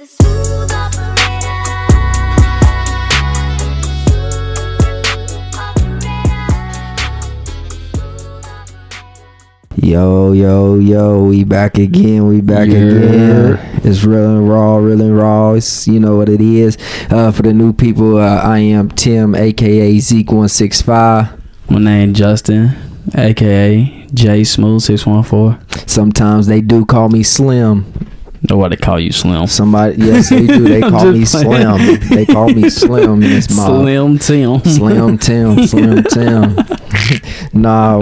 Smooth operator. Yo, we back again. It's real and raw. It's, you know what it is. For the new people, I am Tim, aka Zeke165. My name Justin, aka J Smooth 614. Sometimes they do call me Slim. Nobody call you Slim. Somebody, yes, they do. They call me Slim. They call me Slim in this mob. Slim Tim. Nah,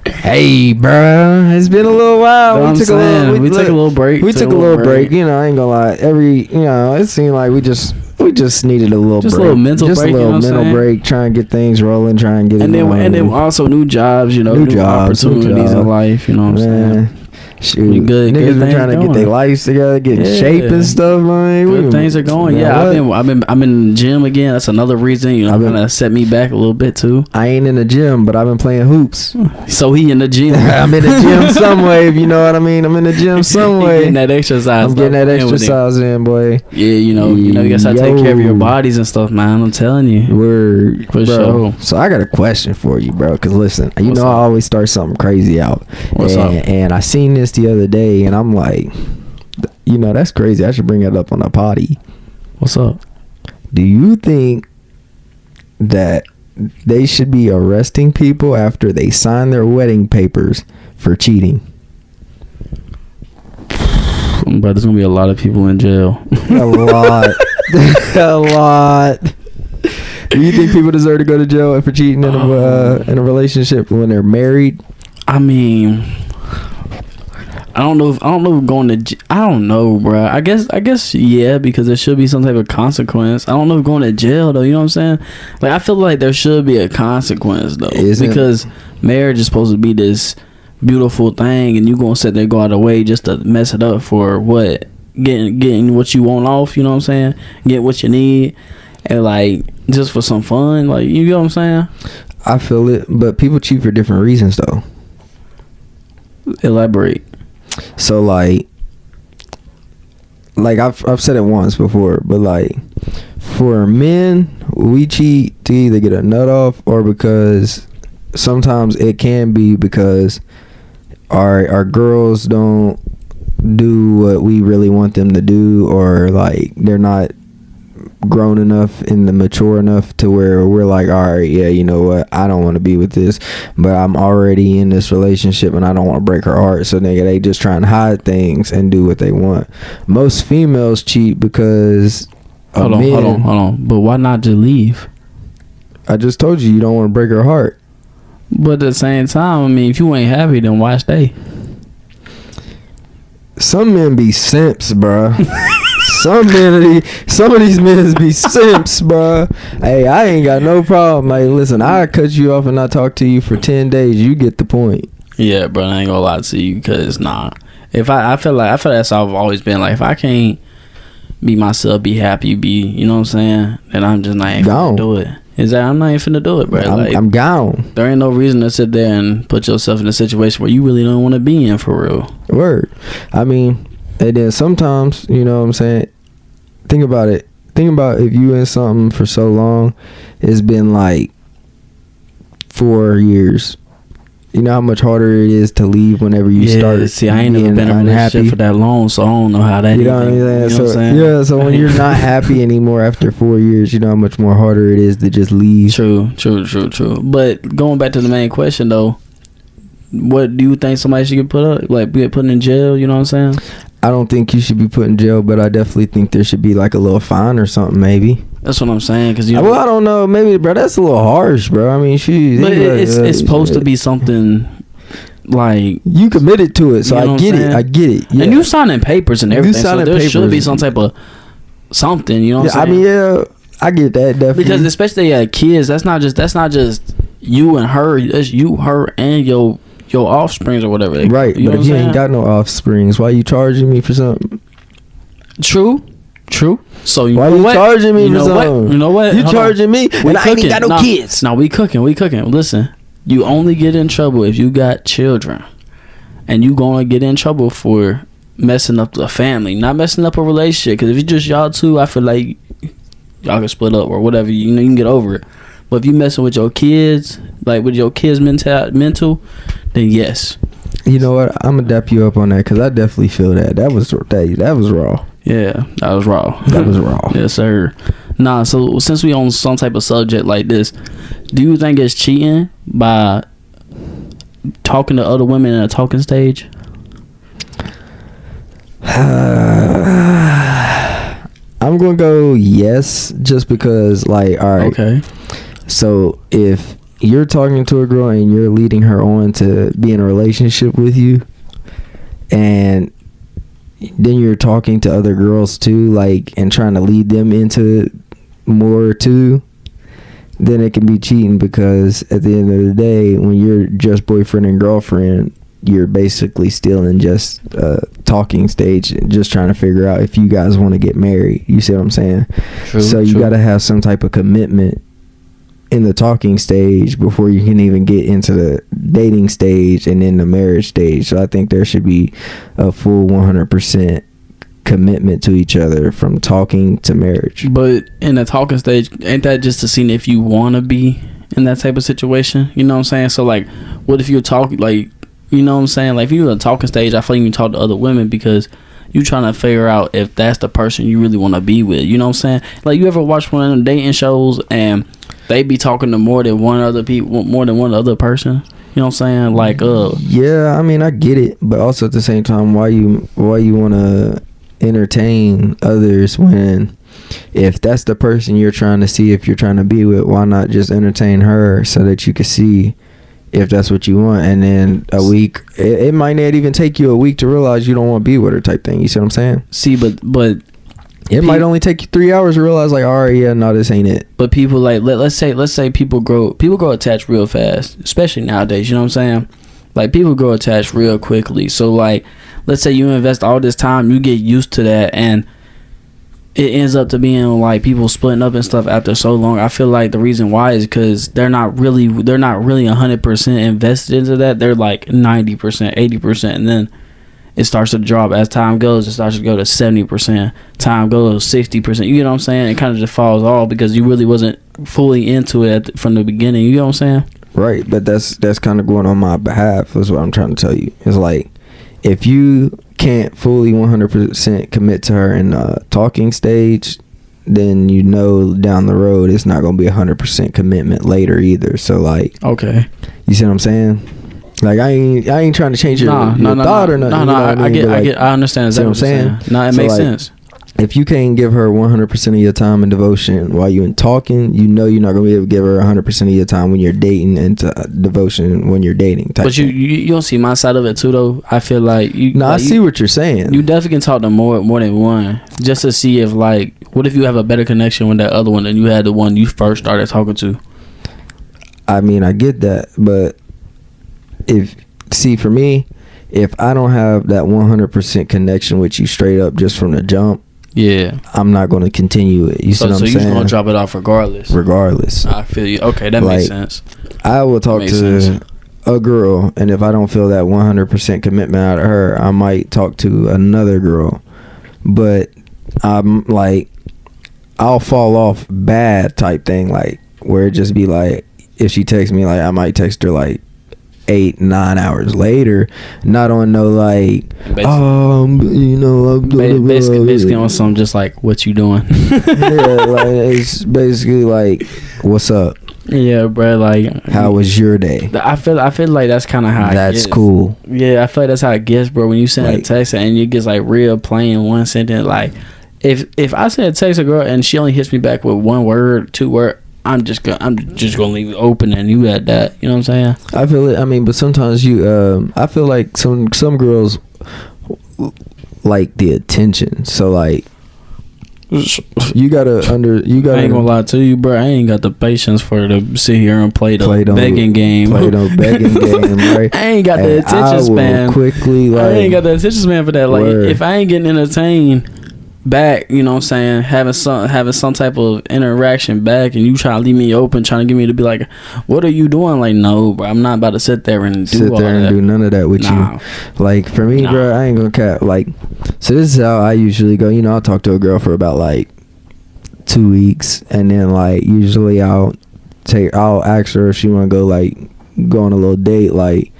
hey, bruh, it's been a little while. We took a little break. We took a little break. You know, I ain't gonna lie. It seemed like we just needed a little break. A little mental break. Just a little mental break. Try and get things rolling. Try and get and then also new jobs. You know, new opportunities in life. You know what I'm saying? Shoot, we good. Niggas good been trying to get their lives together, get in shape and stuff, man. Good things are going. I'm in the gym again. That's another reason, you know, kind of set me back a little bit too. I ain't in the gym, but I've been playing hoops. So he in the gym. I'm in the gym some way, if you know what I mean. I'm in the gym some way. Getting that exercise. I'm getting that exercise in, boy. Yeah, you know, you gotta take care of your bodies and stuff, man. I'm telling you. Word, for sure. So I got a question for you, bro. Cause listen, I always start something crazy out. What's up? And I seen this the other day, and I'm like, that's crazy. I should bring it up on a potty. What's up? Do you think that they should be arresting people after they sign their wedding papers for cheating? But there's gonna be a lot of people in jail. A lot. Do you think people deserve to go to jail for cheating in a relationship when they're married? I mean, I don't know if going to I don't know, bro. I guess yeah, because there should be some type of consequence. I don't know if going to jail though, you know what I'm saying? Like, I feel like there should be a consequence though, because marriage is supposed to be this beautiful thing, and you gonna sit there, go out of the way just to mess it up for what? Getting what you want off, you know what I'm saying? Get what you need, and like just for some fun, like, you know what I'm saying? I feel it, but people cheat for different reasons though. Elaborate. So like I've said it once before, but like, for men, we cheat to either get a nut off, or because sometimes it can be because our girls don't do what we really want them to do, or like they're not grown enough and mature enough to where we're like, all right, yeah, you know what, I don't want to be with this, but I'm already in this relationship and I don't want to break her heart, so they just try and hide things and do what they want. Most females cheat because hold on, but why not just leave? I just told you don't want to break her heart. But at the same time, I mean, if you ain't happy, then why stay? Some men be simps, bruh. Some of these men be simps, bruh. Hey, I ain't got no problem. Like, listen, I cut you off and not talk to you for 10 days. You get the point. Yeah, bro, I ain't gonna lie to you, because if I feel that's how I've always been. Like, if I can't be myself, be happy, you know what I'm saying, then I'm just not even gonna do it. I'm not even finna do it, bro. I'm gone. There ain't no reason to sit there and put yourself in a situation where you really don't want to be in, for real. Word. I mean, and then sometimes, you know what I'm saying, think about it. Think about if you in something for so long, it's been like 4 years. You know how much harder it is to leave whenever you start. See, I ain't never been in a relationship for that long, so I don't know how that is. You know what I'm saying? So when you're not happy anymore after 4 years, you know how much more harder it is to just leave. True. But going back to the main question though, what do you think somebody should get put in jail? You know what I'm saying? I don't think you should be put in jail, but I definitely think there should be like a little fine or something, maybe. That's what I'm saying, because I don't know, maybe, bro. That's a little harsh, bro. I mean, but it's supposed to be something like you committed to it, so I get it. Yeah. And you signing papers and everything, so there should be some type of something. You know what I'm saying? I mean, yeah, I get that definitely, because especially kids, that's not just you and her. That's you, her, and your offsprings or whatever. Right, you know but if you ain't got no offsprings, why you charging me for something? True. So why you charging me for something? You know what? You charging me and I ain't got no kids. No, we cooking. Listen, you only get in trouble if you got children, and you gonna get in trouble for messing up the family, not messing up a relationship. Because if it's just y'all two, I feel like y'all can split up or whatever. You know, you can get over it. But if you messing with your kids, like with your kids' mental, then yes. You know what? I'm gonna dap you up on that because I definitely feel that. That was raw. Yeah, that was raw. That was raw. Yes, sir. Nah, so since we on some type of subject like this, do you think it's cheating by talking to other women in a talking stage? I'm gonna go yes, just because, like, all right. Okay. So if you're talking to a girl and you're leading her on to be in a relationship with you, and then you're talking to other girls too, like, and trying to lead them into more too, then it can be cheating, because at the end of the day, when you're just boyfriend and girlfriend, you're basically still in just talking stage, just trying to figure out if you guys want to get married. You see what I'm saying? True, so you got to have some type of commitment in the talking stage before you can even get into the dating stage and then the marriage stage. So I think there should be a full 100% commitment to each other from talking to marriage. But in the talking stage, ain't that just to see if you want to be in that type of situation? You know what I'm saying? So, like, what if you're talking, like, you know what I'm saying? Like, if you're in a talking stage, I feel like you can talk to other women because you trying to figure out if that's the person you really want to be with. You know what I'm saying? Like, you ever watch one of them dating shows and they be talking to more than one other person? You know what I'm saying? Like, yeah, I mean, I get it, but also at the same time, why you want to entertain others when, if that's the person you're trying to see if you're trying to be with, why not just entertain her so that you can see if that's what you want? And then a week, it might not even take you a week to realize you don't want to be with her, type thing. You see what I'm saying? See, but it might only take you 3 hours to realize, like, all right, yeah, no, this ain't it. But people, like, let's say people grow attached real fast, especially nowadays. You know what I'm saying? Like, people grow attached real quickly. So, like, let's say you invest all this time, you get used to that, and it ends up to being like people splitting up and stuff after so long. I feel like the reason why is because they're not really 100% invested into that. They're like 90%, 80%, and then it starts to drop as time goes. It starts to go to 70%. Time goes 60%. You know what I'm saying? It kind of just falls off because you really wasn't fully into it from the beginning. You know what I'm saying? Right, but that's kind of going on my behalf. Is what I'm trying to tell you. It's like, if you can't fully 100% commit to her in the talking stage, then you know down the road it's not going to be 100% commitment later either. So, like, okay, you see what I'm saying? Like, I ain't trying to change your thought or nothing. I understand exactly what you're saying. No, it makes sense. If you can't give her 100% of your time and devotion while you're in talking, you know you're not going to be able to give her 100% of your time when you're dating, and devotion when you're dating. But you don't see my side of it too, though. I feel like you. No, like, I see what you're saying. You definitely can talk to more than one, just to see if, like, what if you have a better connection with that other one than you had the one you first started talking to. I mean, I get that, but for me, if I don't have that 100% connection with you straight up just from the jump, yeah, I'm not going to continue it. You see what I'm saying? So you're going to drop it off regardless. I feel you. Okay, that makes sense. I will talk to a girl, and if I don't feel that 100% commitment out of her, I might talk to another girl. But I'm like, I'll fall off bad type thing, like, where it just be like, if she texts me, like, I might text her like 8-9 hours later, not on no like, you know, basically on some just like, what you doing? Yeah, like, it's basically like, what's up? Yeah, bro. Like, how was your day? I feel like that's kind of how that's cool. Yeah, I feel like that's how it gets, bro. When you send a text and you get like real plain one sentence, like, if I send a text a girl and she only hits me back with 1 word, 2 word, I'm just gonna leave it open and you at that. You know what I'm saying? I feel it. I mean, but sometimes I feel like some girls like the attention. So, like, you gotta. I ain't gonna lie to you, bro. I ain't got the patience for to sit here and play the begging game. Play the begging game, right? I ain't got the attention span. Quickly, like, I ain't got the attention span for that. Like, if I ain't getting entertained, back, you know what I'm saying, having some type of interaction back, and you try to leave me open, trying to get me to be like, what are you doing? Like, no, bro, I'm not about to sit there and do none of that with Nah. you. Like, for me, Nah. bro, I ain't gonna cap. Like, so this is how I usually go. You know, I'll talk to a girl for about like 2 weeks, and then like usually I'll ask her if she want to go on a little date, like,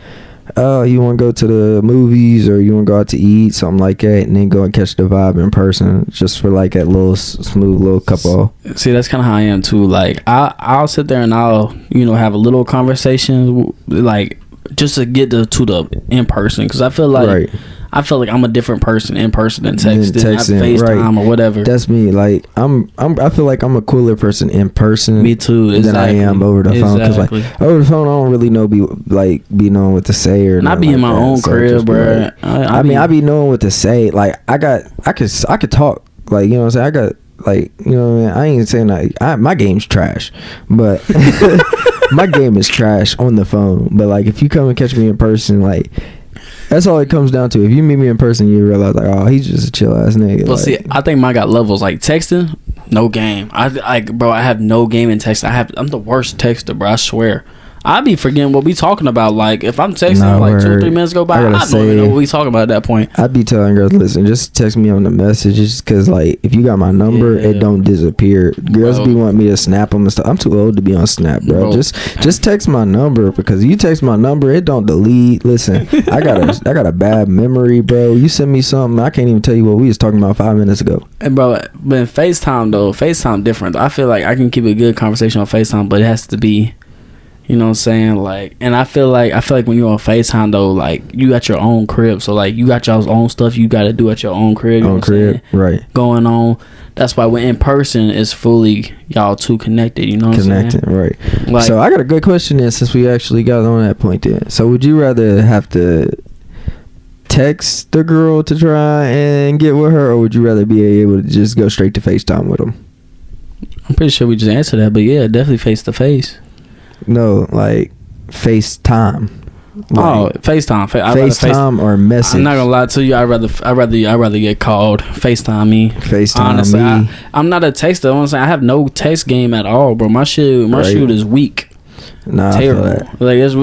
oh, you want to go to the movies or you want to go out to eat, something like that, and then go and catch the vibe in person, just for like that little smooth little couple. See, that's kind of how I am too. Like, I'll sit there and I'll, you know, have a little conversation, like, just to get to the in person, because I feel like Right. I feel like I'm a different person in person than Than texting, texting, FaceTime right. or whatever. That's me. Like, I feel like I'm a cooler person in person. Me too. Exactly. Than I am over the phone. Because Exactly. like over the phone, I don't really be knowing what to say or. And I nothing be in like my that. own So crib, just be bro. like- I mean, I be knowing what to say. Like, I could talk. Like, you know what I'm saying? I got, like, you know what I mean? I ain't saying that. My game's trash, but my game is trash on the phone. But like, if you come and catch me in person, like, that's all it comes down to. If you meet me in person, you realize like, oh, he's just a chill ass nigga. But like, see, I think mine got levels. Like texting, no game. Bro, I have no game in texting. I'm the worst texter, bro. I swear. I be forgetting what we talking about. Like, if I'm texting Nah, like 2 or word. 3 minutes go by, I I gotta don't even know say- what we talking about at that point. I'd be telling girls, listen, just text me on the messages, because like, if you got my number, Yeah. it don't disappear. Girls Bro. be wanting me to snap them and stuff. I'm too old to be on Snap, bro. Bro. Just text my number, because you text my number, it don't delete. Listen, I got a bad memory, bro. You send me something, I can't even tell you what we was talking about 5 minutes ago. And bro, but in FaceTime though, FaceTime different. I feel like I can keep a good conversation on FaceTime, but it has to be, you know what I'm saying? Like, and I feel like when you're on FaceTime though, like, you got your own crib. So like, you got y'all's own stuff you got to do at your own crib. You know On what I'm crib, saying? right? Going on. That's why when in person it's fully y'all two connected. You know what Connecting, I'm saying? right? Like, So I got a good question then, since we actually got on that point then. So would you rather have to text the girl to try and get with her, or would you rather be able to just go straight to FaceTime with them? I'm pretty sure we just answered that, but yeah, definitely face to face. No, like FaceTime. Oh, Like, FaceTime. FaceTime or message. I'm not gonna lie to you. I'd rather get called. FaceTime me. FaceTime Honestly, me. I'm not a texter. I'm saying I have no text game at all, bro. My shoot Right. is weak. Nah, Terrible. I feel that. Like it's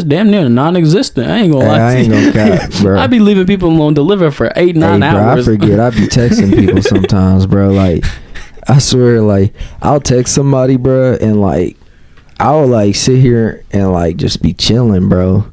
damn near non-existent. I ain't gonna Hey, lie I to ain't you. gonna cap, bro. I be leaving people alone deliver for 8-9 Hey, bro, hours. I forget. I be texting people sometimes, bro. Like, I swear, like, I'll text somebody, bro, and like, I'll like sit here and like just be chilling, bro.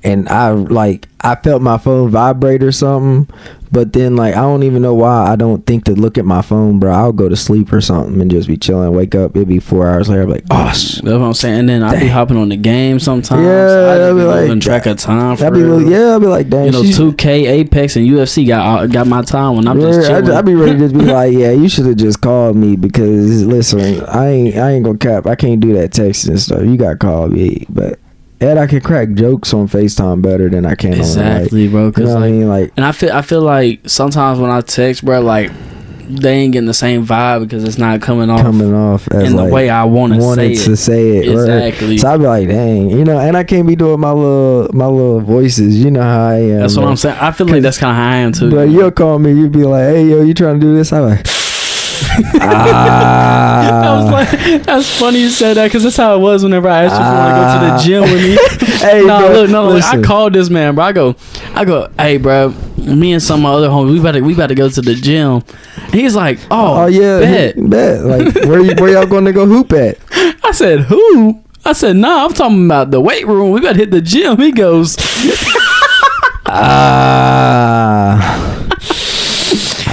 And I felt my phone vibrate or something, but then like I don't even know why I don't think to look at my phone, bro. I'll go to sleep or something and just be chilling. Wake up, it'd be 4 hours later. I'm like, oh, That's what I'm saying. And then I be Dang. hopping on the game sometimes. Yeah, I I'd just be be like, losing track of time. For I'd be real. like, yeah, I'd be like, dang, You know, she- 2K, Apex, and UFC got my time when I'm just Yeah, chilling. I'd be ready to just be like, yeah, you should have just called me, because listen, I ain't gonna cap. I can't do that texting stuff. You got to call me, but and I can crack jokes on FaceTime better than I can Exactly, bro. on, like, you Cause know what I mean, like, and I feel like sometimes when I text, bro, like they ain't getting the same vibe because it's not coming off as in the like way I wanted to say it. Right? Exactly. So I'd be like, dang, you know, and I can't be doing my little voices. You know how I am. That's what bro. I'm saying. I feel like that's kind of how I am too. But you'll call me, you'd be like, hey, yo, you trying to do this? I'm like, That's funny you said that because that's how it was whenever I asked you if you want to go to the gym with me. Hey, nah, bro, look, I listen. called this man, bro. I go, hey, bro, me and some of my other homies, we about to go to the gym. And he's like, oh yeah, bet. Like, where y'all going to go hoop at? I said, who? I said, nah, I'm talking about the weight room. We about to hit the gym. He goes,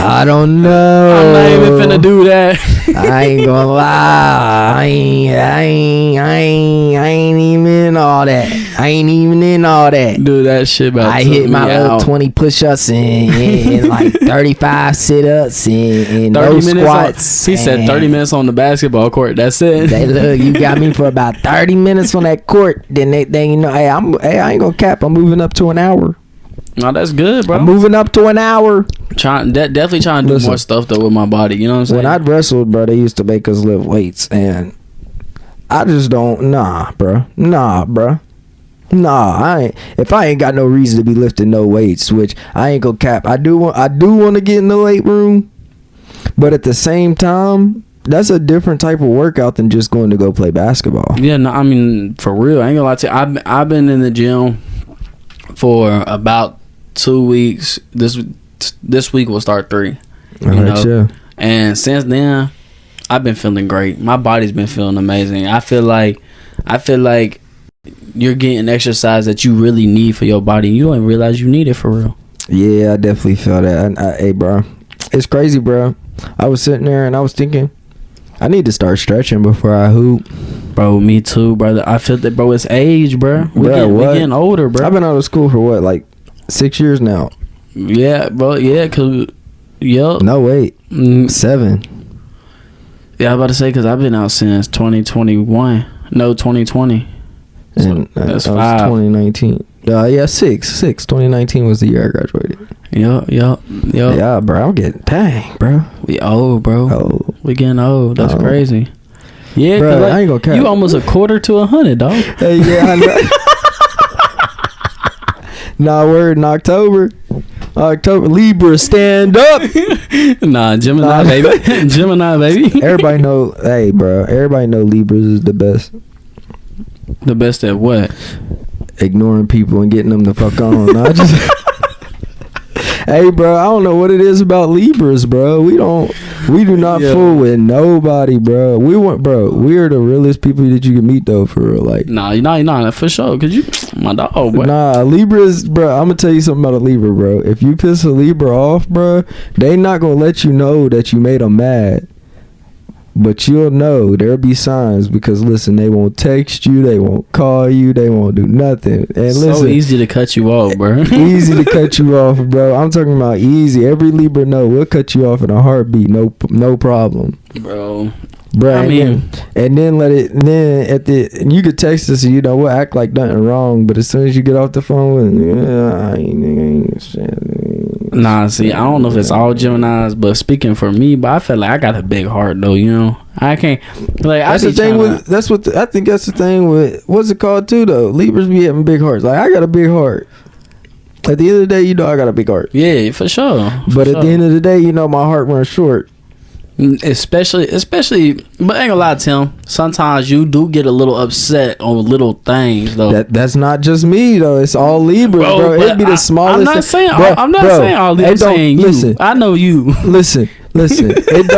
I don't know. I'm not even finna do that. I ain't gonna lie. I ain't even in all that. Dude, that shit about I took hit my me little out. 20 push-ups and like 35 sit-ups and no 30 minutes squats. he said 30 minutes on the basketball court. That's it. They look, you got me for about 30 minutes on that court. Then you know, hey, I ain't gonna cap. I'm moving up to an hour. No, that's good, bro. I'm moving up to an hour. Definitely trying to do Listen, more stuff though with my body. You know what I'm saying? When I wrestled, bro, they used to make us lift weights, and I just don't. Nah, bro. If I ain't got no reason to be lifting no weights, which I ain't gonna cap. I do want to get in the weight room, But at the same time, that's a different type of workout than just going to go play basketball. Yeah, no, I mean, for real, I ain't gonna lie to you. I've been in the gym for about 2 weeks. This week will start 3. Yeah. And since then, I've been feeling great. My body's been feeling amazing. I feel like you're getting exercise that you really need for your body. You don't even realize you need it for real. Yeah, I definitely feel that. Hey, bro, it's crazy, bro. I was sitting there and I was thinking, I need to start stretching before I hoop. Bro, me too, brother. I feel that, bro. It's age, bro. We getting older, bro. I've been out of school for what, like 6 years now? Yeah, bro. Yeah, cause No, wait, 7. Yeah, I was about to say because I've been out since 2021. No, 2020. So And that's that was 5. 2019. Yeah, 6. 2019 was the year I graduated. Yup. Yeah, bro. I'm getting, dang, bro. We old, bro. Oh, We getting old. That's Oh. crazy. Yeah, bro, cause like, I ain't gonna cap. you almost a quarter to 100, dog. Hey, yeah, I know. Nah, word in October. Libra, stand up. Nah, Gemini, Nah. baby. Gemini, baby. Everybody know, hey, bro. Everybody know Libras is the best. The best at what? Ignoring people and getting them the fuck on. Nah, I just. Hey, bro. I don't know what it is about Libras, bro. We do not Yeah. fool with nobody, bro. We are the realest people that you can meet, though, for real. Like, Nah, you're not for sure. Cause you, my dog, boy. nah, Libras, bro. I'm gonna tell you something about a Libra, bro. If you piss a Libra off, bro, they not gonna let you know that you made them mad. But you'll know there'll be signs because listen, they won't text you, they won't call you, they won't do nothing. And So listen, easy to cut you off, bro. easy to cut you off, bro. I'm talking about easy. Every Libra know we'll cut you off in a heartbeat, no problem. Bro. Bro, I mean- and then let it. And then you could text us, and we'll act like nothing wrong. But as soon as you get off the phone, I ain't shit. Nah, see, I don't know if it's all Geminis, but speaking for me, but I feel like I got a big heart though, you know. I can't like That's I the thing with. I think that's the thing with. What's it called too though? Libras be having big hearts. Like I got a big heart. At the end of the day, I got a big heart. Yeah, for sure. But at the end of the day, my heart runs short. Especially, but I ain't gonna lie, Tim. Sometimes you do get a little upset on little things, though. That's not just me though. It's all Libras, bro. It'd be the smallest. I'm not saying. Bro, I'm not bro, saying all it these. don't- Saying you. listen. I know you. Listen. It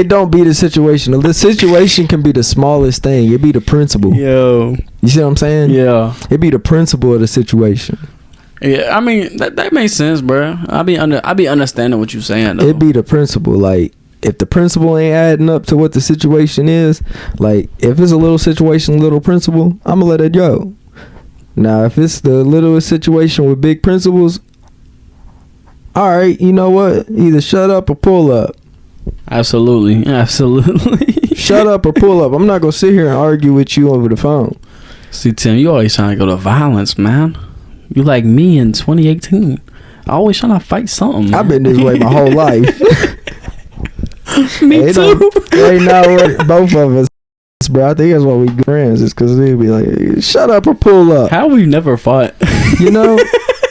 don't be the situation. The situation can be the smallest thing. It be the principle. Yo. You see what I'm saying? Yeah. It be the principle of the situation. Yeah. I mean that makes sense, bro. I be understanding what you're saying. Though. It be the principle. Like if the principle ain't adding up to what the situation is, like if it's a little situation, little principle, I'ma let it go. Now if it's the littlest situation with big principles, all right, you know what? Either shut up or pull up. Absolutely. Shut up or pull up. I'm not gonna sit here and argue with you over the phone. See, Tim, you always trying to go to violence, man. You like me in 2018. I always trying to fight something. I've been this way my whole life. Me It too. ain't not work, both of us, bro. I think that's why we good friends. Is because they'd be like, "Shut up or pull up." How we never fought? You know,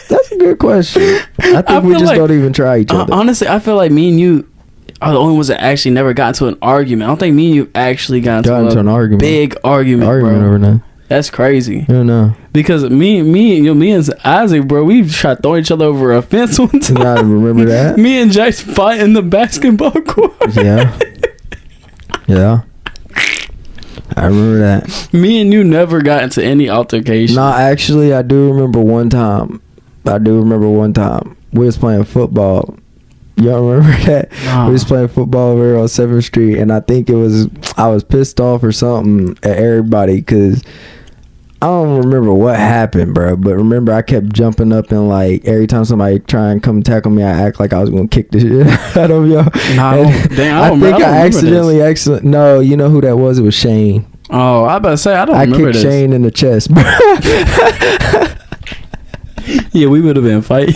that's a good question. I think we feel just like- don't even try each other. Honestly, I feel like me and you are the only ones that actually never got into an argument. I don't think me and you actually got into an argument. big argument, Argument bro. over now. That's crazy. I don't know. Because me and Isaac, bro, we tried throwing each other over a fence one time. I remember that. Me and Jax fight in the basketball court. Yeah. Yeah. I remember that. Me and you never got into any altercation. No, actually, I do remember one time. We was playing football. Y'all remember that? Nah. We was playing football over on 7th Street, and I think I was pissed off or something at everybody because I don't remember what happened, bro. But remember, I kept jumping up and like every time somebody try and come tackle me, I act like I was gonna kick the shit out of y'all. Nah, I don't- dang, I don't think remember- I I don't remember accidentally. No, you know who that was? It was Shane. Oh, I about to say I don't I remember kicked this. Shane in the chest, bro. Yeah, we would have been fighting.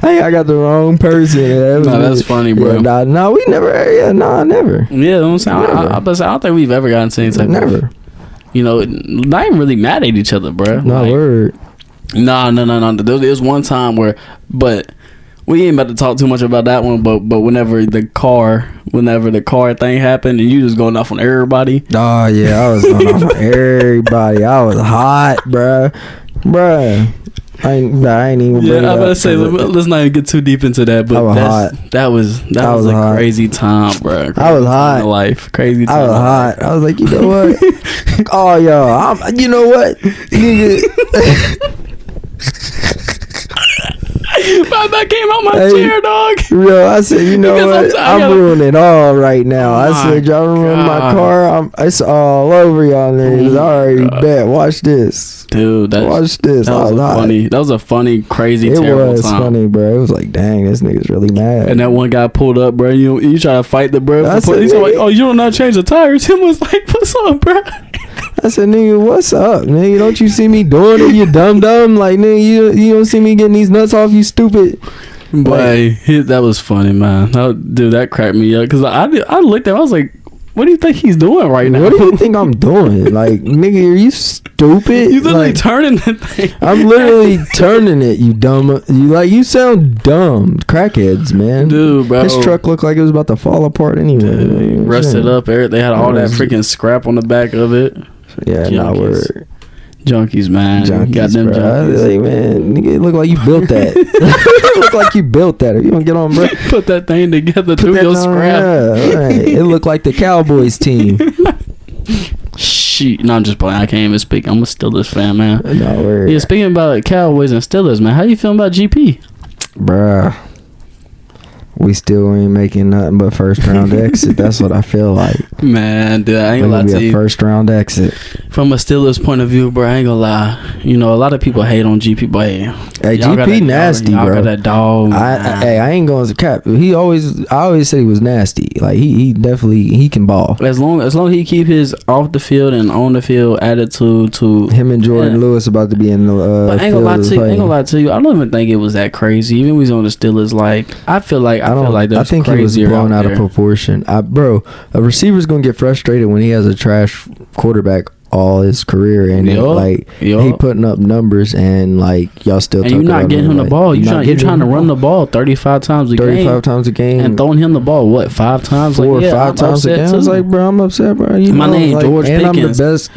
I got the wrong person. Nah, that's funny, bro. Yeah, nah, we never. Yeah, nah, never. Yeah, you know what I'm saying. Never. I don't think we've ever gotten into any type Never. of, you know, not even really mad at each other, bro. No Like, word. No. There was one time where, but We ain't about to talk too much about that one, but whenever the car thing happened and you just going off on everybody. Oh yeah, I was going off on everybody. I was hot, bruh. I ain't even. Yeah, I'm about to say let's not even get too deep into that. But that was a hot. crazy time, bro. I was hot. Crazy time. I was hot. I was like, you know what? Oh yo, you know what, nigga. That came out my chair, dog. Yo, I said, you know what? I'm ruining it all right now. I said, y'all ruin my car. It's all over y'all niggas. I already bet. Watch this, dude. Watch this. That was funny. That was a funny, crazy, terrible time. It was funny, bro. It was like, dang, this nigga's really mad. And that one guy pulled up, bro. You try to fight the bro. He's like, oh, you don't know how to change the tires. Him was like, what's up, bro? I said, nigga, what's up, nigga? Don't you see me doing it, you dumb? Like, nigga, you don't see me getting these nuts off, you stupid. Boy, that was funny, man. Dude, that cracked me up. Because I looked at him, I was like, what do you think he's doing right now? What do you think I'm doing? Like, nigga, are you stupid? You literally like, turning that thing. I'm literally turning it, you dumb. You sound dumb. Crackheads, man. Dude, bro. This truck looked like it was about to fall apart anyway. Rusted up, Eric. They had all that freaking scrap on the back of it. Yeah, nah, word. Junkies, man. Junkies, them bro. junkies. Like, man, nigga, it look like you built that. It look like you built that. If you want to get on, bro. Put that thing together through your scrap. Yeah, right. It looked like the Cowboys team. Shit. No, I'm just playing. I can't even speak. I'm a Steelers fan, man. No, word. Yeah, speaking about Cowboys and Steelers, man, how you feeling about GP? Bruh. We still ain't making nothing but first round exit. That's what I feel like. Man, dude, I ain't gonna lie to you. First round exit. From a Steelers point of view, bro, I ain't gonna lie. You know, a lot of people hate on GP, but hey, GP nasty, y'all bro. got that dog. I ain't going to cap. I always said he was nasty. Like he definitely he can ball. As long as he keep his off the field and on the field attitude to him and Jordan Lewis about to be in the. But I ain't gonna lie to you. I don't even think it was that crazy. Even when he was on the Steelers, like I feel like I think he was blown out of proportion. Bro, a receiver's gonna get frustrated when he has a trash quarterback all his career and he putting up numbers and like y'all still. And you're not getting him the ball. You're trying to run the ball 35 times a game. 35 times a game. And throwing him the ball 5 times? 4 or 5 times a game. I was like, bro, I'm upset, bro. My name George Pickens.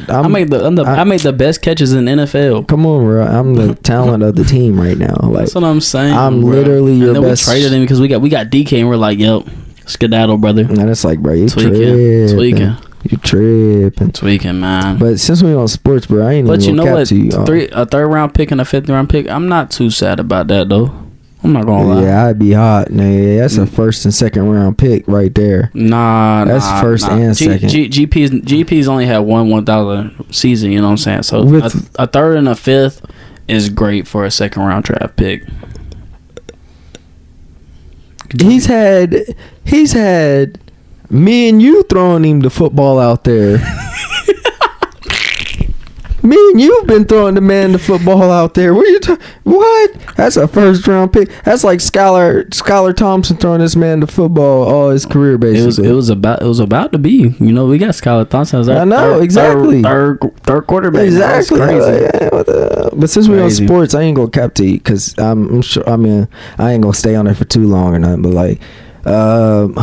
I'm the best. I make the best catches in the NFL. Come on, bro. I'm the talent of the team right now. Like, that's what I'm saying. I'm literally your best. We traded him because we got DK and we're like, yep, skedaddle, brother. And it's like, bro, you tweaking. You tripping. Tweaking, man. But since we on sports, bro, I ain't but even gonna cap to you. A third round pick and a 5th round pick, I'm not too sad about that, though. I'm not gonna lie. Yeah, I'd be hot. Nah, that's a 1st and 2nd round pick right there. That's first and second. GP's only had 1,000 season, you know what I'm saying? So a 3rd and a 5th is great for a 2nd round draft pick. He's had me and you throwing him the football out there. Me and you've been throwing the man the football out there. What are you what? That's a 1st round pick. That's like Skylar Thompson throwing this man the football all his career, basically. It was about to be. You know, we got Skylar Thompson as our exactly. third quarterback. Exactly. Crazy. But since we're on sports, I ain't gonna cap to you because I'm sure. I mean, I ain't gonna stay on there for too long or nothing. But like,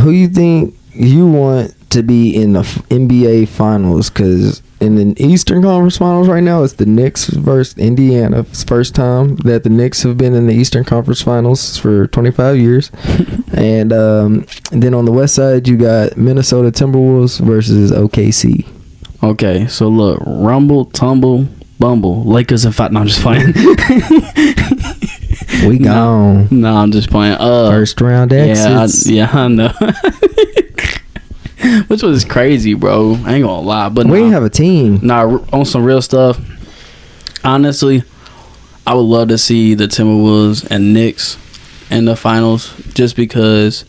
who you think you want to be in the NBA Finals? Because in the Eastern Conference Finals right now, it's the Knicks versus Indiana. It's the first time that the Knicks have been in the Eastern Conference Finals for 25 years. And then on the West side, you got Minnesota Timberwolves versus OKC. Okay, so look, rumble, tumble, bumble, Lakers and fight. No, I'm just playing. We gone. No, I'm just playing. First round exits. Yeah, I know. Which was crazy, bro. I ain't gonna lie, but we ain't have a team. On some real stuff. Honestly, I would love to see the Timberwolves and Knicks in the finals, just because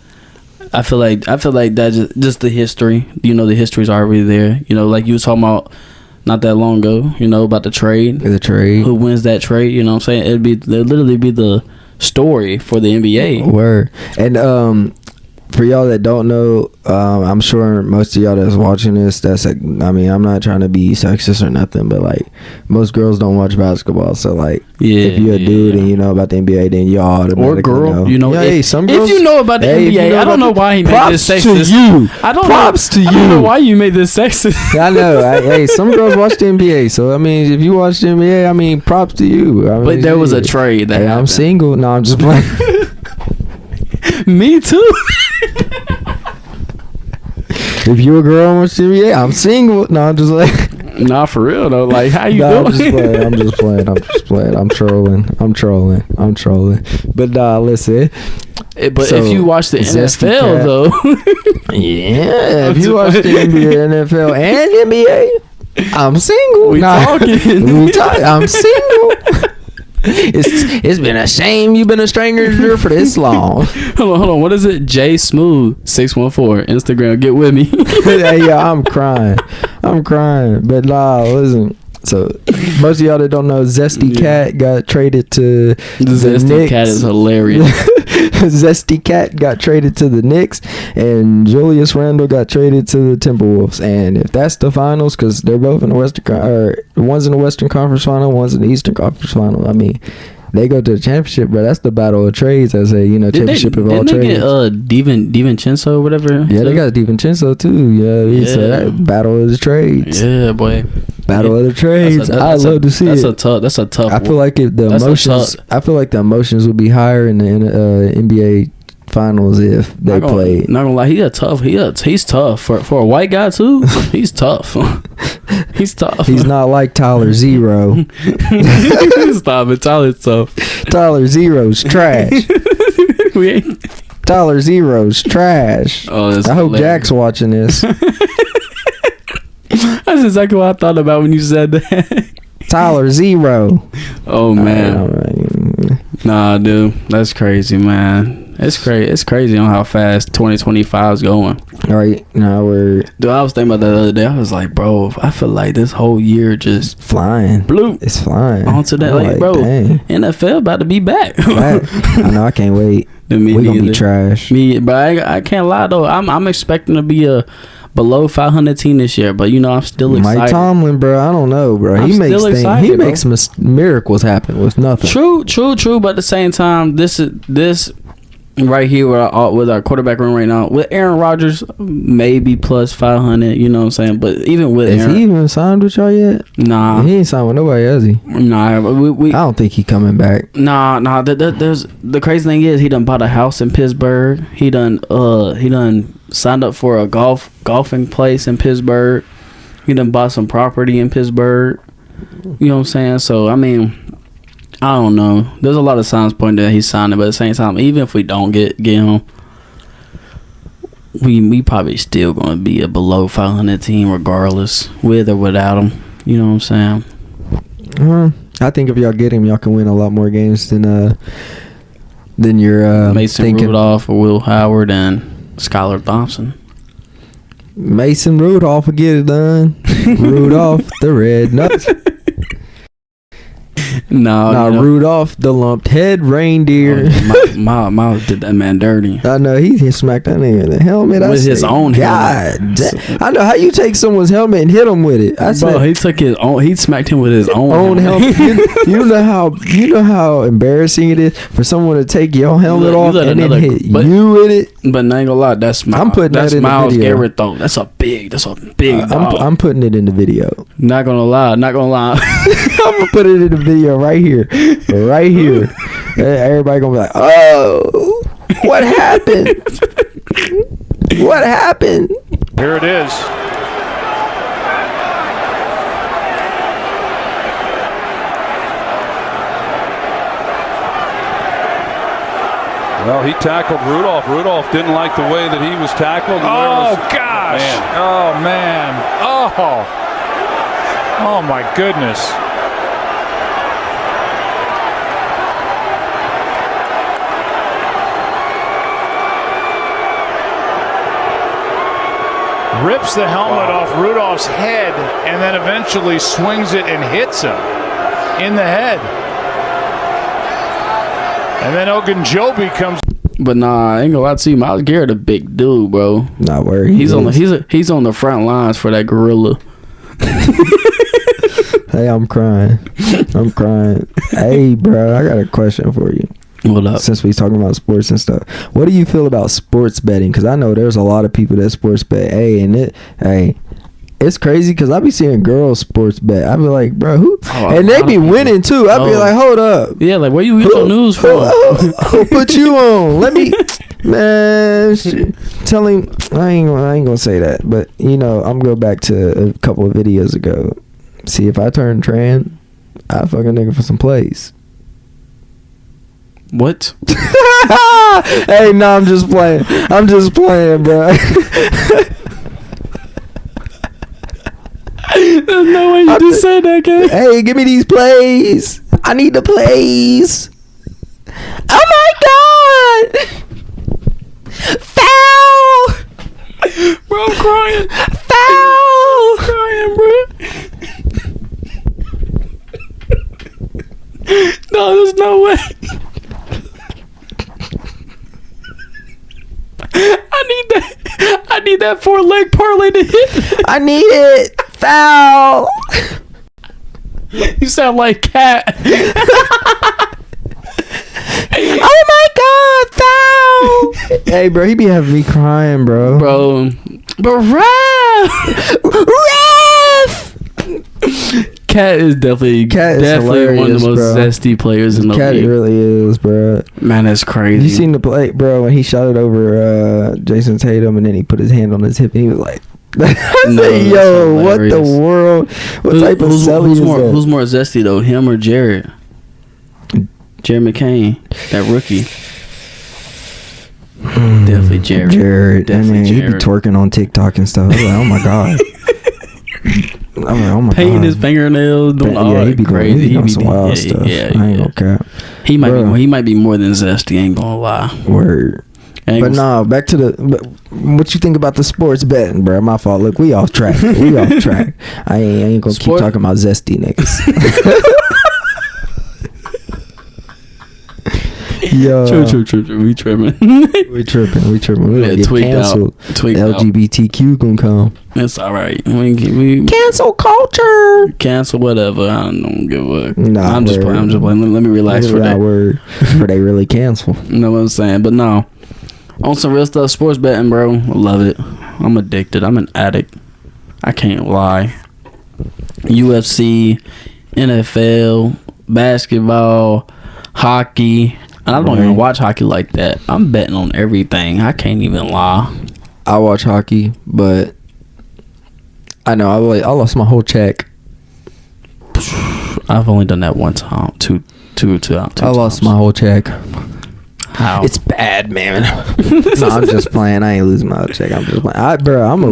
I feel like that's just the history. You know, the history's already there. You know, like you was talking about not that long ago. You know, about the trade. The trade. Who wins that trade? You know what I'm saying? It'd literally be the story for the NBA. Word. And for y'all that don't know, I'm sure most of y'all that's watching this, I mean, I'm not trying to be sexist or nothing, but like most girls don't watch basketball. So like, if you're a dude and you know about the NBA, then y'all automatically or girl, you know, yeah, if, some girls, if you know about the NBA, I don't know why he made this sexist. Props to you. I don't know why you made this sexist. I know. Hey, some girls watch the NBA, so I mean, if you watch the NBA, I mean, props to you. I mean, But there was a trade that happened. I'm single. No, I'm just playing. Me too. If you're a girl and watch the NBA, I'm single. No, I'm just like. Nah, for real though. Like, how you doing? I'm just playing. I'm trolling. But listen. But So, if you watch the Zesty NFL Cat. though, Yeah, if you watch the NBA, NFL, and NBA, I'm single. we talking. I'm single. It's been a shame you've been a stranger for this long. Hold on. What is it? J Smooth 614 Instagram. Get with me. Yeah, I'm crying. But listen. So most of y'all that don't know, Zesty Cat got traded to The Zesty Knicks. Cat is hilarious. Zesty Cat got traded to the Knicks, and Julius Randle got traded to the Timberwolves. And if that's the finals, because they're both in the one's in the Western Conference Final, one's in the Eastern Conference Final. I mean, they go to the championship, but that's the battle of trades, as a championship of all trades. Didn't they get DiVincenzo or whatever? Yeah, they got DiVincenzo too. Yeah, so that battle of the trades. Yeah, boy. Battle of the trades. I love to see it. That's a tough. I feel like the emotions would be higher in the NBA finals if they played. Not gonna lie, he's tough for a white guy too. He's tough. He's tough. He's not like Tyler Zero. Stop it, Tyler's tough. Tyler Zero's trash. We ain't. Tyler Zero's trash. Oh, that's I hope hilarious. Jack's watching this. That's exactly what I thought about when you said that. Tyler Zero. Oh man. All right. Nah, dude, that's crazy, man. It's crazy. It's crazy on how fast 2025 is going. All right, now we're Dude, I was thinking about that the other day. I was like, bro, I feel like this whole year just flying. blew It's flying. onto that. I'm Like, bro, dang. NFL about to be back. I know. I can't wait. Me We're gonna be neither. trash. But I can't lie though. I'm expecting to be a below 500 team this year. But I'm still excited. Mike Tomlin, bro. I don't know, bro. I'm He makes still things. excited, He bro. makes miracles happen with nothing. True. But at the same time, this right here with our quarterback room right now with Aaron Rodgers, maybe plus 500. You know what I'm saying? But even with Is Aaron, he even signed with y'all yet? nah, He ain't signed with nobody, has he? nah. I don't think he coming back. Nah. There's the crazy thing is he done bought a house in Pittsburgh. He done signed up for a golfing place in Pittsburgh. He done bought some property in Pittsburgh. You know what I'm saying? So I mean, I don't know. There's a lot of signs pointing that he's signing, but at the same time, even if we don't get him, we probably still gonna be a below 500 team regardless, with or without him. You know what I'm saying? I think if y'all get him, y'all can win a lot more games than you're Mason thinking. Rudolph, or Will Howard, and Skylar Thompson. Mason Rudolph will get it done. Rudolph the red nuts. No, Rudolph the lumped head reindeer. Miles did that man dirty. I know he smacked that nigga in the helmet. With his own helmet. God, I know how you take someone's helmet and hit him with it. I Bro, said, he took his own. He smacked him with his own helmet. you know how embarrassing it is for someone to take your helmet You off let and then another- hit but- you with it. But I ain't gonna lie, that's Miles. I'm putting that's that in the Miles video. Garrett though. That's a big dog. I'm putting it in the video. Not gonna lie. I'm gonna put it in the video right here. Everybody gonna be like, oh, what happened? What happened? Here it is. Well, he tackled Rudolph. Rudolph didn't like the way that he was tackled. Oh, gosh. Man. Oh, man. Oh. Oh, my goodness. Rips the helmet off Rudolph's head and then eventually swings it and hits him in the head. And then Ogunjobi comes But nah, I ain't gonna lie to you. Myles Garrett a big dude, bro. Not worried. He's on the front lines for that gorilla. Hey, I'm crying. Hey, bro, I got a question for you. What up? Since we talking about sports and stuff, what do you feel about sports betting? Because I know there's a lot of people that sports bet. It's crazy because I be seeing girls sports bet. I be like, bro, who? And they be winning too. I be like, hold up. Yeah, like where you get your news from? Who put you on? Let me, man. Tell him I ain't gonna say that. But I'm gonna go back to a couple of videos ago. See if I turn trans, I fuck a nigga for some plays. What? Hey, no, I'm just playing, bro. There's no way you just said that, kid. Hey, give me these plays. I need the plays. Oh my god! Foul! Bro, I'm crying. Foul! I'm crying, bro. No, there's no way. I need that 4-leg parlay to hit. I need it. Foul! You sound like Cat. Oh my god, foul! Hey, bro, he be having me crying, bro. But ref! Cat is definitely one of the most zesty players in the Cat league. really is, bro. Man, that's crazy. You seen the play, bro, when he shot it over Jason Tatum and then he put his hand on his hip and he was like, I said, yo, what the world? What type of selling is that? Who's more zesty, though, him or Jared? Jared McCain, that rookie. Definitely Jared. Definitely and he be twerking on TikTok and stuff. I was like, oh my god. I'm like, oh my painting god. his fingernails, doing all that crazy. He be some wild stuff. Yeah, I ain't gonna cap. He might be more than zesty. Ain't gonna lie. Word. But no, back to what you think about the sports betting, bro? My fault. Look, we off track. I ain't gonna keep talking about zesty niggas. Yo, true. We tripping. we tripping. We gonna get canceled. LGBTQ gonna come. It's all right. We cancel culture. Cancel whatever. I don't give a. Nah, I'm just playing. Let me relax for that. Word. For they really cancel. You know what I'm saying? But no. On some real stuff, sports betting, bro. I love it. I'm addicted. I'm an addict. I can't lie. UFC, NFL, basketball, hockey. And I don't even watch hockey like that. I'm betting on everything. I can't even lie. I watch hockey, but I know I lost my whole check. I've only done that one time. Two I lost my whole check. How? It's bad, man. No, I'm just playing. I ain't losing my check. I'm just playing. I'm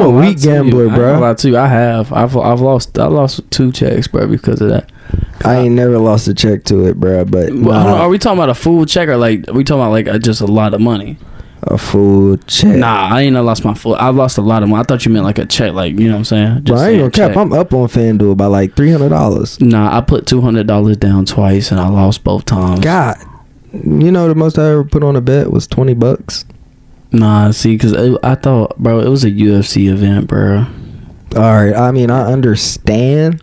a weak gambler, bro. I'm too. I have. I've lost 2 checks, bro, because of that. I ain't never lost a check to it, bro. But are we talking about a full check or like are we talking about like just a lot of money? A full check. Nah, I ain't lost my full. I've lost a lot of money. I thought you meant like a check, like you know what I'm saying. Just bro, I ain't gonna cap. I'm up on FanDuel by like $300. Nah, I put $200 down twice and I lost both times. God. You know the most I ever put on a bet was $20. Nah, see, because I thought, bro, it was a UFC event, bro. All right, I mean, I understand,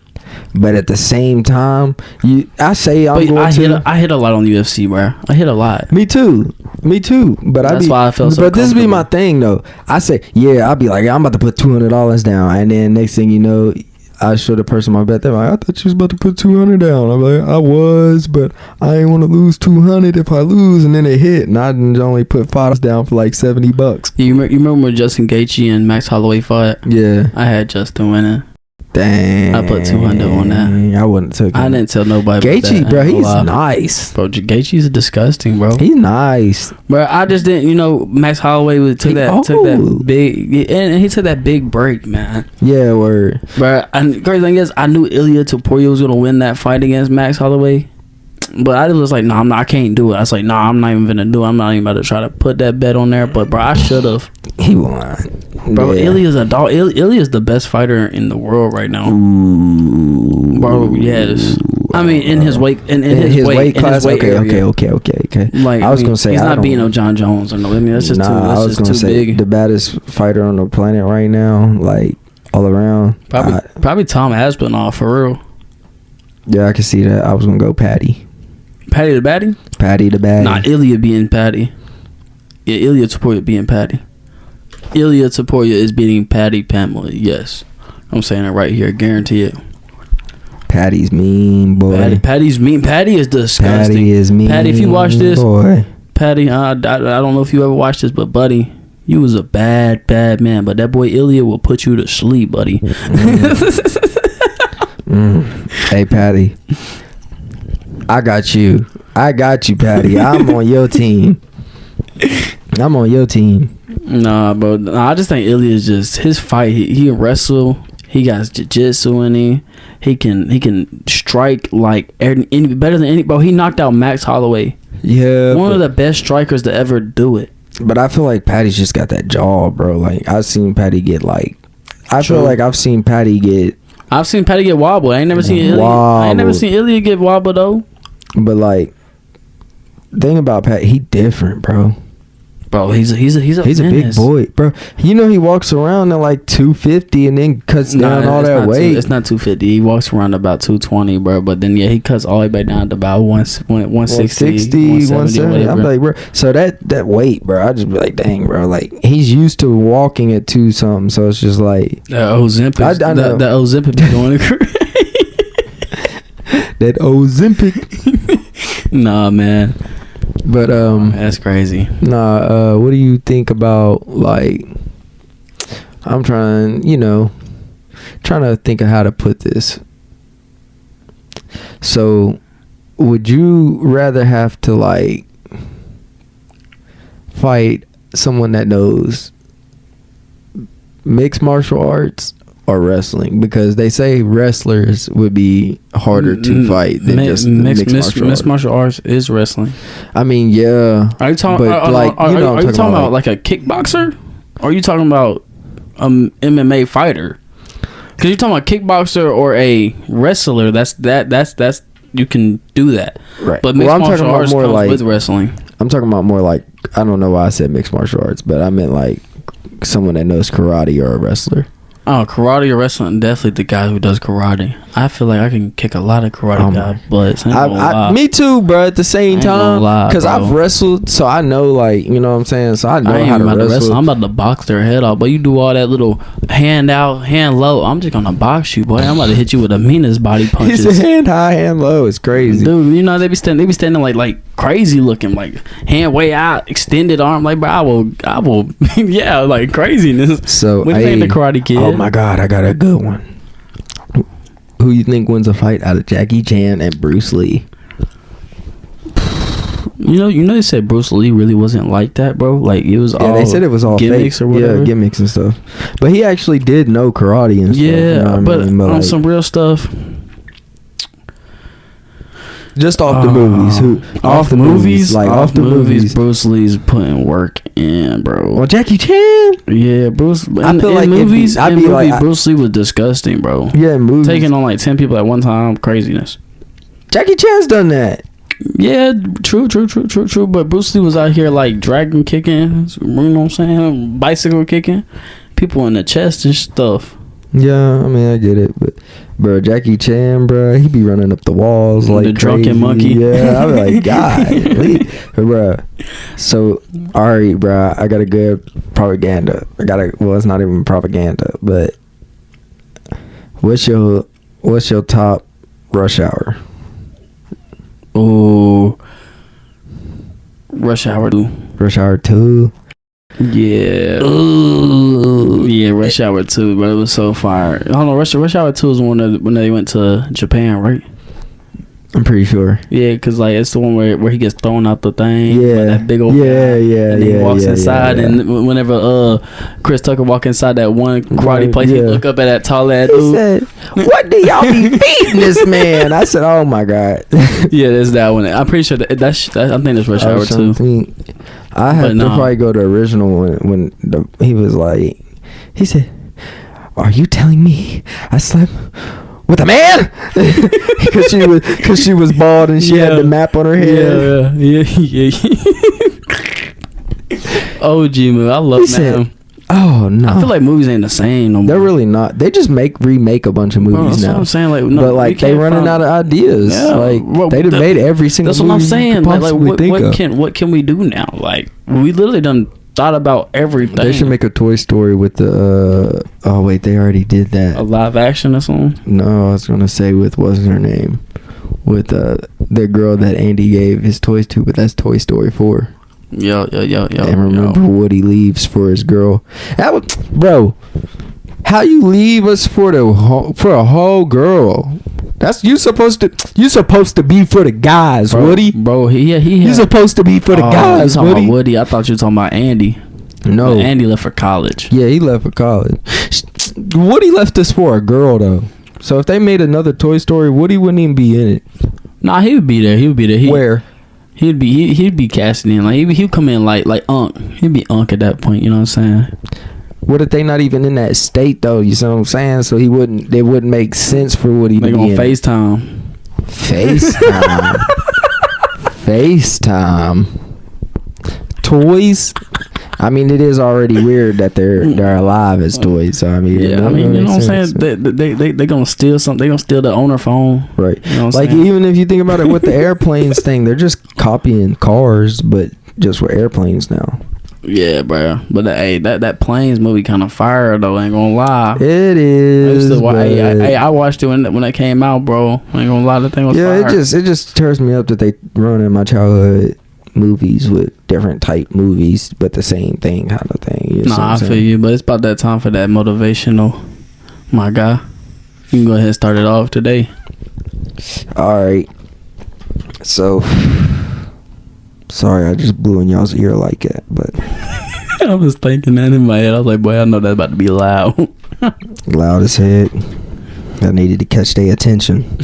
but at the same time, I hit a lot on UFC, bro. I hit a lot. Me too. But that's why I felt so. But this be my thing though. I say, yeah, I'll be like, I'm about to put $200 down, and then next thing you know, I show the person my bet. They're like, I thought you was about to put 200 down. I'm like, I was, but I ain't want to lose 200 if I lose. And then it hit, and I only put $5 down for like $70. You remember when Justin Gaethje and Max Holloway fought? Yeah, I had Justin winning. Dang, I put 200 on that. I wouldn't have took it. I didn't tell nobody. Gaethje, bro, he's nice. Bro, Gaethje's disgusting, bro. He's nice, bro. I just didn't, Max Holloway took that big, and he took that big break, man. Yeah, word, bro. And crazy thing is, I knew Ilya Topuria was gonna win that fight against Max Holloway, but I was like, no, I can't do it. I was like, no, I'm not even gonna do it. I'm not even about to try to put that bet on there. But bro, I should have. He won. Bro, yeah. Ilya's a dog. Ilya's the best fighter in the world right now. Ooh. Bro, yes. I mean, in his weight, in his weight class. in his weight area. Okay. Like I was gonna say he's I not don't- beating no John Jones or no. I mean, that's just too. I That's was just gonna too say big. the baddest fighter on the planet right now, like all around. Probably Tom Aspinall for real. Yeah, I can see that. I was gonna go Patty. Patty the Batty? Patty the Batty. Not Ilya being Patty. Yeah, Ilya Taporia being Patty. Ilya Taporia is beating Patty Pamela. Yes, I'm saying it right here. Guarantee it. Patty's mean, boy. Patty's mean. Patty is disgusting. Patty is mean. Patty, if you watch this, boy. Patty, I don't know if you ever watched this, but buddy, you was a bad man. But that boy Ilya will put you to sleep, buddy. Hey, Patty. I got you, Patty. I'm on your team. Nah, bro. I just think Ilya is just his fight. He can wrestle. He got jiu-jitsu in him. He can strike like any better than any. Bro, he knocked out Max Holloway. Yeah, One of the best strikers to ever do it. But I feel like Patty's just got that jaw, bro. Like I've seen Patty get like. I feel like I've seen Patty get. I've seen Patty get wobbled. I ain't never seen Ilya. I ain't never seen Ilya get wobbled though. But like, thing about Pat, he different, bro. Bro, he's a He's a big boy, bro. You know he walks around at like 250 and then cuts down all that weight. It's not 250. He walks around about 220, bro. But then he cuts all the way back down to about 160, 170. I'm like, bro. So that weight, bro. I just be like, dang, bro. Like he's used to walking at 2 something, so it's just like that Ozempic. I know. That Ozempic be going crazy. That Ozempic. Nah, man. But that's crazy. what do you think about like? I'm trying to think of how to put this. So, would you rather have to like fight someone that knows mixed martial arts or wrestling? Because they say wrestlers would be harder to fight than just mixed martial arts is wrestling. I mean, yeah. Are you talking? Are you talking about like a kickboxer? Or are you talking about MMA fighter? Because you're talking about kickboxer or a wrestler. That's you can do that. Right. But mixed martial arts comes with wrestling. I'm talking about more like, I don't know why I said mixed martial arts, but I meant like someone that knows karate or a wrestler. Oh, karate or wrestling, definitely the guy who does karate. I feel like I can kick a lot of karate guys' butts. Me too, bro. At the same time, because I've wrestled, so I know, like, you know what I'm saying. So I know how to wrestle. I'm about to box their head off, but you do all that little hand out, hand low. I'm just gonna box you, boy. I'm about to hit you with the meanest body punches. He's hand high, hand low. It's crazy, dude. You know they be standing like crazy looking, like hand way out, extended arm. Like, bro, I will, yeah, like craziness. So what do you think the Karate Kid? Oh my God, I got a good one. Who you think wins a fight out of Jackie Chan and Bruce Lee? You know, they said Bruce Lee really wasn't like that, bro. Like it was all. They said it was all gimmicks fake. or whatever. Yeah, gimmicks and stuff. But he actually did know karate and stuff. Yeah, you know but on like, some real stuff. Just off the movies, off the movies, Bruce Lee's putting work in, bro. Well, Jackie Chan, yeah, Bruce. I feel like movies, Bruce Lee was disgusting, bro. Yeah, in movies, taking on like 10 people at one time, craziness. Jackie Chan's done that. Yeah, true. But Bruce Lee was out here like dragon kicking, you know what I'm saying, bicycle kicking people in the chest and stuff. Yeah, I mean, I get it, but bro, Jackie Chan, bro, he be running up the walls like the crazy. Drunken monkey. Yeah, I be like, God, bro. So, all right, bro, I got a good propaganda. Well, it's not even propaganda, but what's your top Rush Hour? Oh, Rush Hour 2. Rush Hour 2. Yeah. Ooh. Yeah, Rush Hour 2, but it was so fire. Hold on, Rush Hour 2 is when they went to Japan, right? I'm pretty sure. Yeah, because like it's the one where he gets thrown out the thing. Yeah. That big old guy, and he walks inside, yeah. and whenever Chris Tucker walk inside that one karate place, he look up at that tall ass dude. He said, "What do y'all be feeding this man?" I said, "Oh my God." Yeah, there's that one. I'm pretty sure that's I think that's Rush Hour 2. I had to probably go to the original when he was like, he said, "Are you telling me I slept with a man, because she was bald and she had the map on her head. Yeah. OG movie. I love that. Oh no! I feel like movies ain't the same no more. They're really not. They just remake a bunch of movies that's now. what I'm saying. Like, no, but like they running out of ideas. Yeah, like well, they done made every single. That's what movie I'm saying. you could possibly What can we do now? Like we literally done thought about everything. They should make a Toy Story with the. Oh wait, they already did that. A live action or something. No, I was gonna say with what's her name, with the girl that Andy gave his toys to, but that's Toy Story 4. Yo. And remember Woody leaves for his girl. That was, bro. How you leave us for a whole girl? That's you supposed to be for the guys, bro, Woody. Bro, you supposed to be for the guys, you talking Woody. About Woody. I thought you were talking about Andy. No, but Andy left for college. Yeah, he left for college. Woody left us for a girl though. So if they made another Toy Story, Woody wouldn't even be in it. Nah, he would be there. Where? He'd be casting in, like he'd come in like Unc. He'd be Unc at that point, you know what I'm saying? What if they not even in that state though? You see what I'm saying? So it wouldn't make sense for Woody to be on in FaceTime. FaceTime. Toys. I mean, it is already weird that they're alive as toys. So I mean, yeah, I mean, you know what I'm saying? They gonna steal something. They gonna steal the owner phone, right? You know what like I'm saying? Even if you think about it with the airplanes thing, they're just copying cars, but just with airplanes now. Yeah, bro. But hey, that Planes movie kind of fire though. Ain't gonna lie. It is. I watched it when it came out, bro. Ain't gonna lie, the thing was fire. It just tears me up that they run in my childhood movies with different type movies, but the same thing kind of thing. You know I feel you, but it's about that time for that motivational, my guy. You can go ahead and start it off today. All right. So, sorry, I just blew in y'all's ear like that, but I was thinking that in my head. I was like, boy, I know that's about to be loud. Loud as heck. I needed to catch their attention,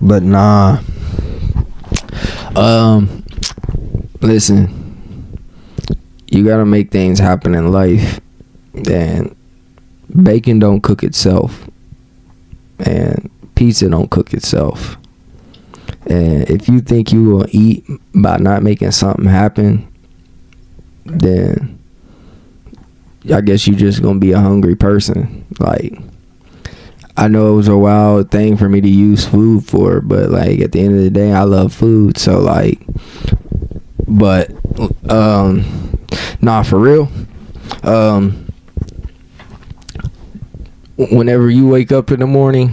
but nah. Listen, you gotta make things happen in life, and bacon don't cook itself, and pizza don't cook itself. And if you think you will eat by not making something happen, then I guess you just gonna be a hungry person. Like, I know it was a wild thing for me to use food for, but like at the end of the day, I love food. So like, but nah, for real. Whenever you wake up in the morning,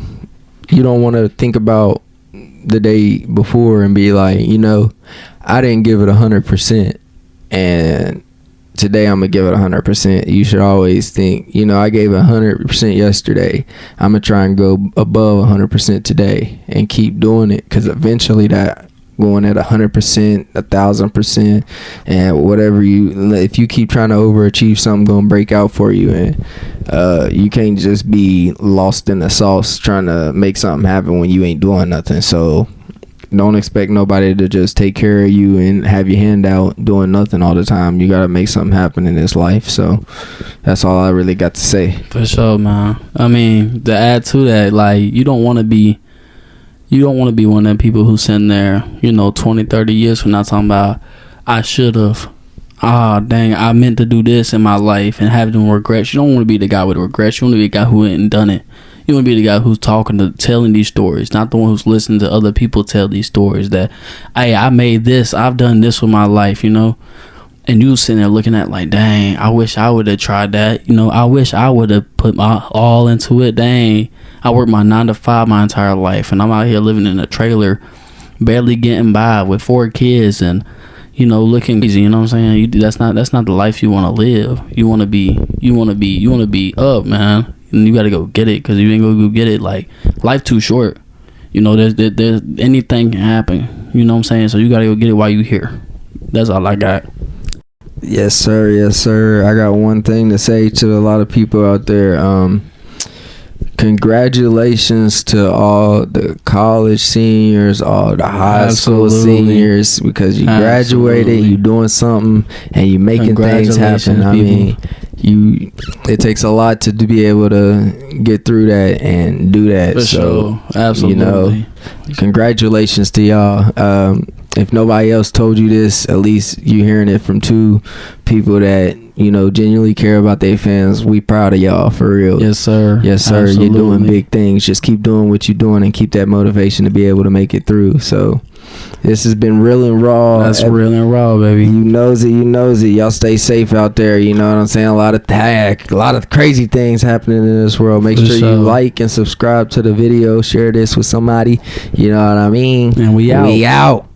you don't want to think about the day before and be like, you know, I didn't give it 100%, and today I'm gonna give it 100%. You should always think, you know, I gave 100% yesterday. I'm gonna try and go above 100% today and keep doing it, because eventually that going at 100%, 1,000%, and whatever if you keep trying to overachieve, something gonna break out for you, and you can't just be lost in the sauce trying to make something happen when you ain't doing nothing. So don't expect nobody to just take care of you and have your hand out doing nothing all the time. You gotta make something happen in this life. So that's all I really got to say. For sure, man. I mean, to add to that, like, you don't want to be one of them people who's sitting there, 20, 30 years from now talking about, I should have, dang, I meant to do this in my life, and having regrets. You don't want to be the guy with regrets. You want to be the guy who ain't done it. You want to be the guy who's telling these stories, not the one who's listening to other people tell these stories that, hey, I made this, I've done this with my life, and you sitting there looking at like, dang, I wish I would have tried that. I wish I would have put my all into it. Dang, I worked my 9 to 5 my entire life, and I'm out here living in a trailer, barely getting by with 4 kids, and looking crazy. You know what I'm saying? That's not the life you want to live. You want to be up, man. And you got to go get it, because you ain't gonna go get it. Like, life too short. There's anything can happen. You know what I'm saying? So you got to go get it while you here. That's all I got. Yes, sir. Yes, sir. I got one thing to say to a lot of people out there. Congratulations to all the college seniors, all the high school seniors, because you graduated, you doing something, and you making things happen. I mean, it takes a lot to be able to get through that and do that. For sure. Absolutely. Congratulations to y'all. If nobody else told you this, at least you hearing it from two people that genuinely care about their fans. We proud of y'all, for real. Yes, sir. Yes, sir. Absolutely. You're doing big things. Just keep doing what you're doing and keep that motivation to be able to make it through. So this has been Real and Raw. That's Real and Raw, baby. You knows it. Y'all stay safe out there. You know what I'm saying? A lot of crazy things happening in this world. Make sure you like and subscribe to the video. Share this with somebody. You know what I mean? And we out. We out.